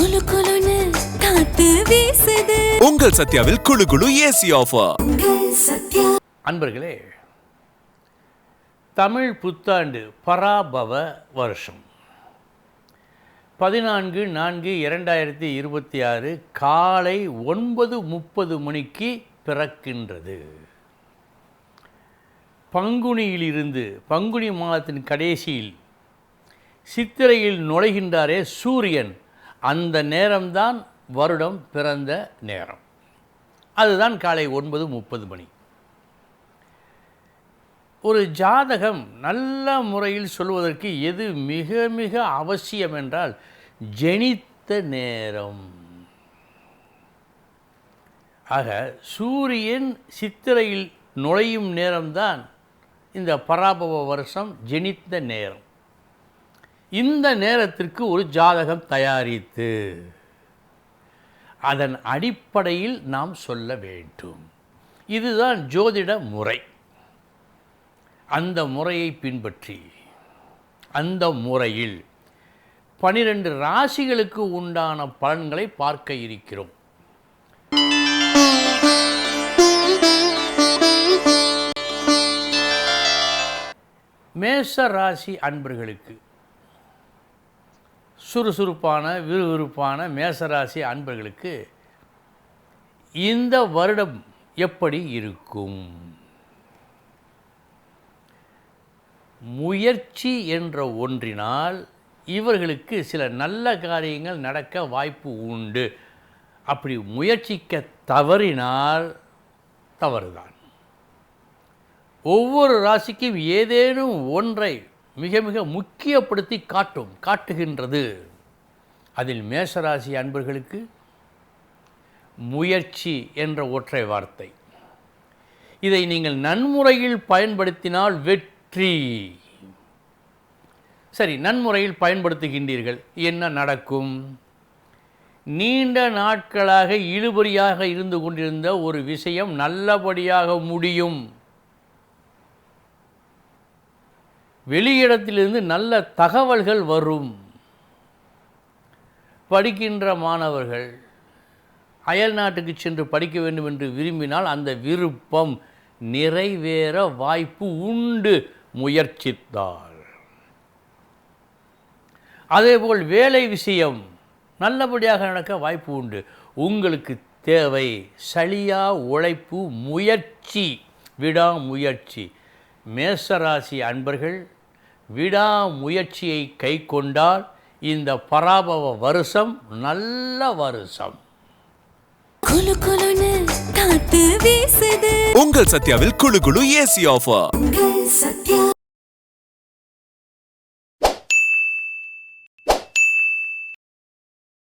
குளு குளுன்னு காத்து வீசுது. உங்கள் சத்யாவில் குளு குளு ஏசி ஆஃபர். அன்பர்களே, தமிழ் புத்தாண்டு பராபவ வருஷம் 14/4/2026 காலை 9:30 மணிக்கு பிறக்கின்றது. பங்குனியிலிருந்து பங்குனி மாதத்தின் கடைசியில் சித்திரையில் நுழைகின்றாரே சூரியன், அந்த நேரம்தான் வருடம் பிறந்த நேரம். அதுதான் காலை 9:30 மணி. ஒரு ஜாதகம் நல்ல முறையில் சொல்வதற்கு எது மிக மிக அவசியம் என்றால் ஜனித்த நேரம். ஆக சூரியன் சித்திரையில் நுழையும் நேரம்தான் இந்த பராபவ வருஷம் ஜனித்த நேரம். இந்த நேரத்திற்கு ஒரு ஜாதகம் தயாரித்து அதன் அடிப்படையில் நாம் சொல்ல வேண்டும். இதுதான் ஜோதிட முறை. அந்த முறையை பின்பற்றி அந்த முறையில் 12 ராசிகளுக்கு உண்டான பலன்களை பார்க்க இருக்கிறோம். மேஷ ராசி அன்பர்களுக்கு, சுறுசுறுப்பான விறுவிறுப்பான மேசராசி அன்பர்களுக்கு இந்த வருடம் எப்படி இருக்கும்? முயற்சி என்ற ஒன்றினால் இவர்களுக்கு சில நல்ல காரியங்கள் நடக்க வாய்ப்பு உண்டு. அப்படி முயற்சிக்க தவறினால் தவறுதான். ஒவ்வொரு ராசிக்கும் ஏதேனும் ஒன்றை மிக மிக முக்கியப்படுத்தி காட்டுகின்றது. அதில் மேஷராசி அன்பர்களுக்கு முயற்சி என்ற ஒற்றை வார்த்தை. இதை நீங்கள் நன்முறையில் பயன்படுத்தினால் வெற்றி. சரி, நன்முறையில் பயன்படுத்துகின்றீர்கள், என்ன நடக்கும்? நீண்ட நாட்களாக இழுபறியாக இருந்து கொண்டிருந்த ஒரு விஷயம் நல்லபடியாக முடியும். வெளியிடத்திலிருந்து நல்ல தகவல்கள் வரும். படிக்கின்ற மாணவர்கள் அயல் நாட்டுக்கு சென்று படிக்க வேண்டும் என்று விரும்பினால் அந்த விருப்பம் நிறைவேற வாய்ப்பு உண்டு முயற்சித்தால். அதேபோல் வேலை விஷயம் நல்லபடியாக நடக்க வாய்ப்பு உண்டு. உங்களுக்கு தேவை சலியா உழைப்பு, முயற்சி, விடாமுயற்சி. மேஷராசி அன்பர்கள் விடாமுயற்சியை கை கொண்டால் இந்த பராபவ வருஷம் நல்ல வருஷம். குளு குளுன்னு காத்து வீசுது. உங்கள் சத்யாவில் குளு குளு ஏசி ஆஃபர். சத்யா.